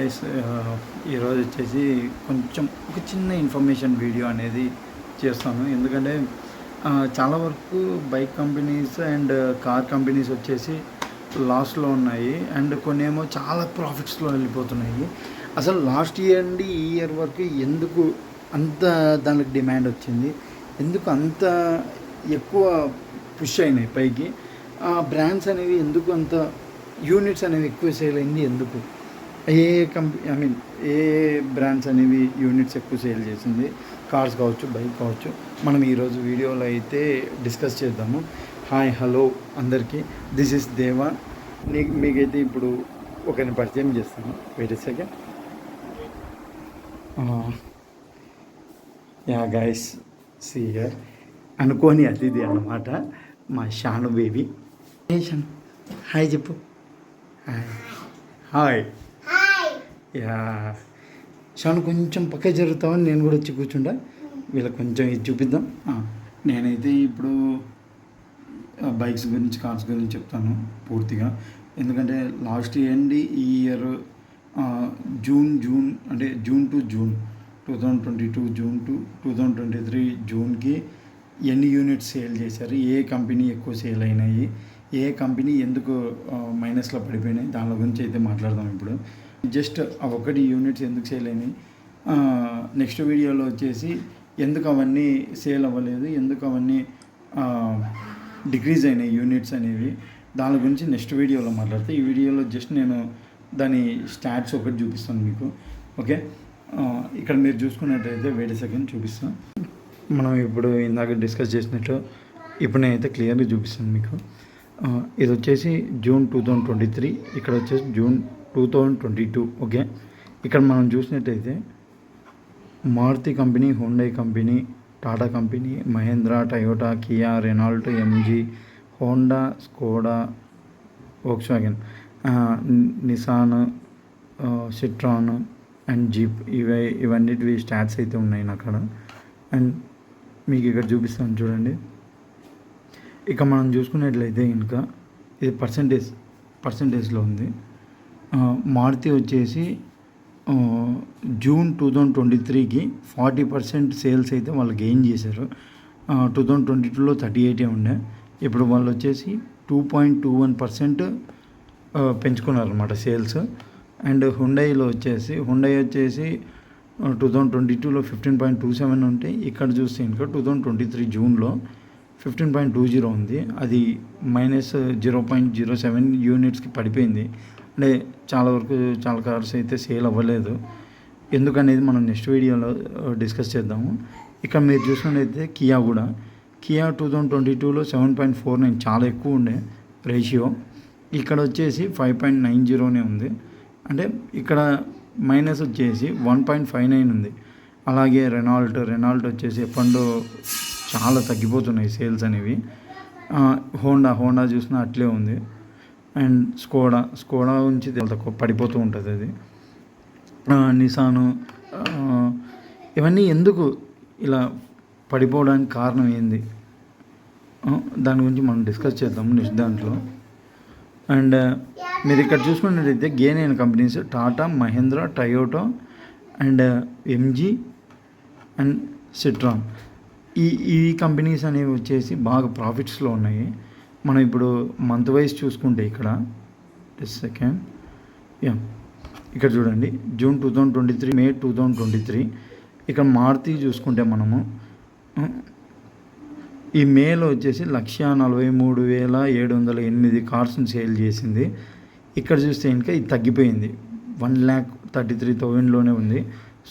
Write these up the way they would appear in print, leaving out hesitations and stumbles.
Guys, ఈరోజు వచ్చేసి కొంచెం ఒక చిన్న ఇన్ఫర్మేషన్ వీడియో అనేది చేస్తాను. ఎందుకంటే చాలా వరకు bike companies and car companies వచ్చేసి లాస్ట్లో ఉన్నాయి అండ్ కొన్ని ఏమో చాలా ప్రాఫిట్స్లో వెళ్ళిపోతున్నాయి. అసలు లాస్ట్ ఇయర్ నుండి ఈ ఇయర్ వరకు ఎందుకు అంత దానికి డిమాండ్ వచ్చింది, ఎందుకు అంత ఎక్కువ పుష్ అయినాయి పైకి, బ్రాండ్స్ అనేవి ఎందుకు అంత యూనిట్స్ అనేవి ఎక్కువ సేల్ అయింది, ఎందుకు ఏ ఏ బ్రాండ్స్ అనేవి యూనిట్స్ ఎక్కువ సేల్ చేసింది, కార్స్ కావచ్చు బైక్ కావచ్చు, మనం ఈరోజు వీడియోలో అయితే డిస్కస్ చేద్దాము. హాయ్ హలో అందరికీ, దిస్ ఇస్ దేవా. మీకైతే ఇప్పుడు ఒకరిని పరిచయం చేస్తాను. Wait a second. Yeah guys, see here, అనుకోని అతిథి అన్నమాట మా షాను బేబీ. షాను హాయ్ చెప్పు. హాయ్. యా షాను కొంచెం పక్క జరుగుతామని నేను కూడా వచ్చి కూర్చుంటా. వీళ్ళకి కొంచెం ఇది చూపిద్దాం. నేనైతే ఇప్పుడు బైక్స్ గురించి కార్స్ గురించి చెప్తాను పూర్తిగా. ఎందుకంటే లాస్ట్ ఇయర్ ఈ ఇయర్ జూన్ అంటే June to June 2022 June to 2023 జూన్కి ఎన్ని యూనిట్స్ సేల్ చేశారు, ఏ కంపెనీ ఎక్కువ సేల్ అయినాయి, ఏ కంపెనీ ఎందుకు మైనస్లో పడిపోయినాయి, దాని గురించి అయితే మాట్లాడదాం ఇప్పుడు. జస్ట్ ఒకటి యూనిట్స్ ఎందుకు సేల్ అయినాయి, నెక్స్ట్ వీడియోలో వచ్చేసి ఎందుకు అవన్నీ సేల్ అవ్వలేదు, ఎందుకు అవన్నీ డిక్రీజ్ అయినాయి యూనిట్స్ అనేవి, దాని గురించి నెక్స్ట్ వీడియోలో మాట్లాడితే. ఈ వీడియోలో జస్ట్ నేను దాని స్టాట్స్ ఒకటి చూపిస్తాను మీకు. ఓకే, ఇక్కడ మీరు చూసుకున్నట్టయితే వెయిట్ సెకండ్ చూపిస్తాను. మనం ఇప్పుడు ఇందాక డిస్కస్ చేసినట్టు ఇప్పుడు నేనైతే క్లియర్గా చూపిస్తాను మీకు. ఇది వచ్చేసి జూన్ 2023, ఇక్కడ వచ్చేసి జూన్ 2022. ఓకే, ఇక్కడ మనం చూసినట్టయితే Maruti company, Hyundai company, Tata company, Mahindra, Toyota, Kia, Renault, MG, Honda, Skoda, Volkswagen, Nissan, Citroen and Jeep, ఇవన్నిటివి స్టాట్స్ అయితే ఉన్నాయి అక్కడ. అండ్ మీకు ఇక్కడ చూపిస్తాను చూడండి. ఇక మనం చూసుకున్నట్లయితే ఇంకా ఇది పర్సంటేజ్లో ఉంది. మారుతి వచ్చేసి జూన్ 2023కి 40% సేల్స్ అయితే వాళ్ళు గెయిన్ చేశారు. 2022లో 38 ఉండే, ఇప్పుడు వాళ్ళు వచ్చేసి 2.21% పెంచుకున్నారు అనమాట సేల్స్. అండ్ హుండై వచ్చేసి 2022లో 15.27 ఉంటే, ఇక్కడ చూస్తే ఇంకా 2023 జూన్లో 15.20 ఉంది. అది -0.07 యూనిట్స్కి పడిపోయింది. అంటే చాలా వరకు చాలా కార్స్ అయితే సేల్ అవ్వలేదు. ఎందుకనేది మనం నెక్స్ట్ వీడియోలో డిస్కస్ చేద్దాము. ఇక్కడ మీరు చూసినట్లయితే కియా 2022లో 7.49 చాలా ఎక్కువ ఉండే రేషియో, ఇక్కడ వచ్చేసి 5.90 ఉంది. అంటే ఇక్కడ మైనస్ వచ్చేసి 1.59 ఉంది. అలాగే రెనాల్ట్ వచ్చేసి ఎప్పుడో చాలా తగ్గిపోతున్నాయి సేల్స్ అనేవి. హోండా చూసినా అట్లే ఉంది. అండ్ స్కోడా నుంచి తక్కువ పడిపోతూ ఉంటుంది అది. నిసాను, ఇవన్నీ ఎందుకు ఇలా పడిపోవడానికి కారణం ఏంది, దాని గురించి మనం డిస్కస్ చేద్దాము నెక్స్ట్ దాంట్లో. అండ్ మీరు ఇక్కడ చూసుకున్నట్టయితే గెయిన్ అయిన companies Tata, Mahindra, Toyota and MG and Citroen. ఈ కంపెనీస్ అనేవి వచ్చేసి బాగా ప్రాఫిట్స్లో ఉన్నాయి. మనం ఇప్పుడు మంత్ వైజ్ చూసుకుంటే ఇక్కడ సెకండ్ ఇక్కడ చూడండి, జూన్ 2023, మే 2023. ఇక్కడ మారుతి చూసుకుంటే మనము ఈ మేలో వచ్చేసి 143,708 కార్స్ని సేల్ చేసింది. ఇక్కడ చూస్తే ఇంకా ఇది తగ్గిపోయింది, 1,33,000లోనే ఉంది.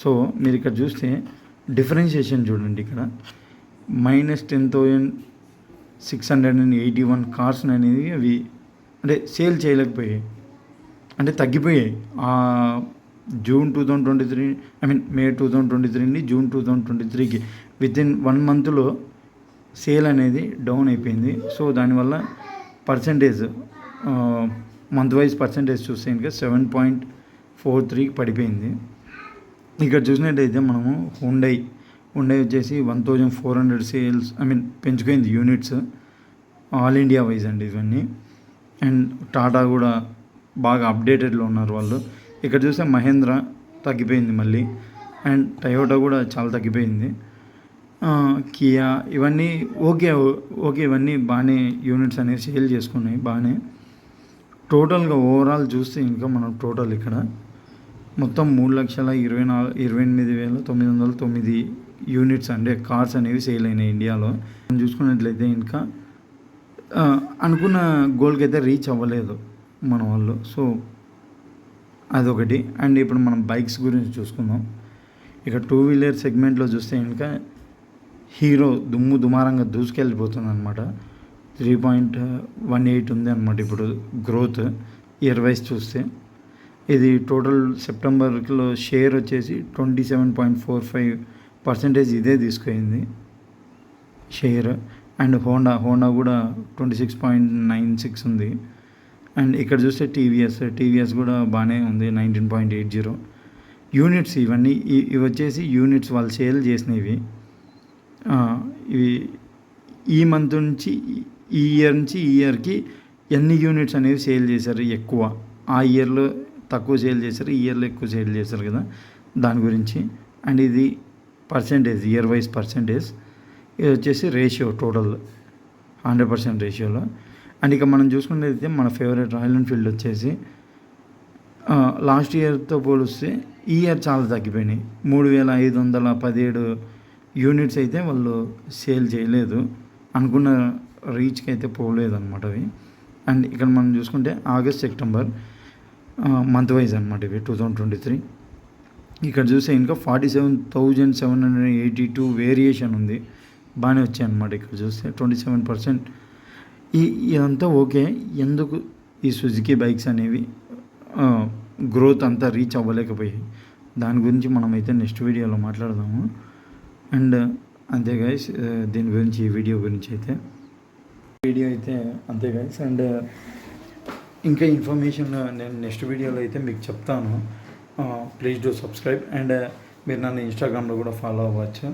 సో మీరు ఇక్కడ చూస్తే డిఫరెన్షియేషన్ చూడండి, ఇక్కడ -10,681 కార్స్ అనేవి అవి అంటే సేల్ చేయలేకపోయాయి, అంటే తగ్గిపోయాయి. జూన్ 2023 మే 2023 నుండి జూన్ 2023కి వితిన్ 1 మంత్లో సేల్ అనేది డౌన్ అయిపోయింది. సో దానివల్ల పర్సంటేజ్ మంత్ వైజ్ పర్సంటేజ్ చూస్తే ఇంకా 7.43 పడిపోయింది. ఇక్కడ చూసినట్టయితే మనము హుండై వచ్చేసి 1,400 సేల్స్ పెంచుకుంది యూనిట్స్, ఆల్ ఇండియా వైజ్ అండి ఇవన్నీ. అండ్ టాటా కూడా బాగా అప్డేటెడ్లో ఉన్నారు వాళ్ళు. ఇక్కడ చూస్తే మహేంద్ర తగ్గిపోయింది మళ్ళీ, అండ్ టయోటా కూడా చాలా తగ్గిపోయింది. కియా ఇవన్నీ ఓకే, ఇవన్నీ బాగానే యూనిట్స్ అనేవి సేల్ చేసుకున్నాయి బాగానే. టోటల్గా ఓవరాల్ చూస్తే ఇంకా మనం టోటల్ ఇక్కడ మొత్తం 3,28,909 యూనిట్స్ అంటే కార్స్ అనేవి సేల్ అయినాయి ఇండియాలో. మనం చూసుకున్నట్లయితే ఇంకా అనుకున్న గోల్కి అయితే రీచ్ అవ్వలేదు మన వాళ్ళు. సో అదొకటి. అండ్ ఇప్పుడు మనం బైక్స్ గురించి చూసుకుందాం. ఇక 2 వీలర్ సెగ్మెంట్లో చూస్తే ఇంకా హీరో దుమారంగా దూసుకెళ్ళిపోతుంది అనమాట. 3.18 ఉంది అనమాట ఇప్పుడు గ్రోత్ ఇయర్ వైజ్ చూస్తే. ఇది టోటల్ సెప్టెంబర్లో షేర్ వచ్చేసి 27.45% ఇదే తీసుకుంది షేర్. అండ్ హోండా కూడా 26.96 ఉంది. అండ్ ఇక్కడ చూస్తే టీవీఎస్ కూడా బాగానే ఉంది 19.80 యూనిట్స్. ఇవన్నీ ఇవి వచ్చేసి యూనిట్స్ వాళ్ళు సేల్ చేసినవి. ఇవి ఈ మంత్ నుంచి ఈ ఇయర్కి ఎన్ని యూనిట్స్ అనేవి సేల్ చేశారు ఎక్కువ, ఆ ఇయర్లో తక్కువ సేల్ చేశారు, ఈ ఇయర్లో ఎక్కువ సేల్ చేశారు కదా, దాని గురించి. అండ్ ఇది పర్సెంటేజ్, ఇయర్ వైజ్ పర్సెంటేజ్. ఇది వచ్చేసి రేషియో టోటల్ 100% రేషియోలో. అండ్ ఇక మనం చూసుకున్నట్లయితే మన ఫేవరెట్ రాయల్ ఎన్ఫీల్డ్ వచ్చేసి లాస్ట్ ఇయర్తో పోలిస్తే ఈ ఇయర్ చాలా తగ్గిపోయినాయి. 3,517 యూనిట్స్ అయితే వాళ్ళు సేల్ చేయలేదు, అనుకున్న రీచ్కి అయితే పోలేదు అనమాట అవి. అండ్ ఇక్కడ మనం చూసుకుంటే ఆగస్ట్ సెప్టెంబర్ మంత్ వైజ్ అనమాట ఇవి 2023. ఇక్కడ చూస్తే ఇంకా 47,782 వేరియేషన్ ఉంది, బాగానే వచ్చాయి అనమాట. ఇక్కడ చూస్తే 27%. ఇదంతా ఓకే. ఎందుకు ఈ సుజుకి బైక్స్ అనేవి గ్రోత్ అంతా రీచ్ అవ్వలేకపోయాయి, దాని గురించి మనమైతే నెక్స్ట్ వీడియోలో మాట్లాడదాము. అండ్ అంతే గైస్, దీని గురించి ఈ వీడియో గురించి అయితే అంతే గైస్. అండ్ ఇంకా ఇన్ఫర్మేషన్ నేను నెక్స్ట్ వీడియోలో అయితే మీకు చెప్తాను. Please do subscribe. అండ్ మీరు నన్ను ఇన్స్టాగ్రామ్లో కూడా ఫాలో అవ్వచ్చు.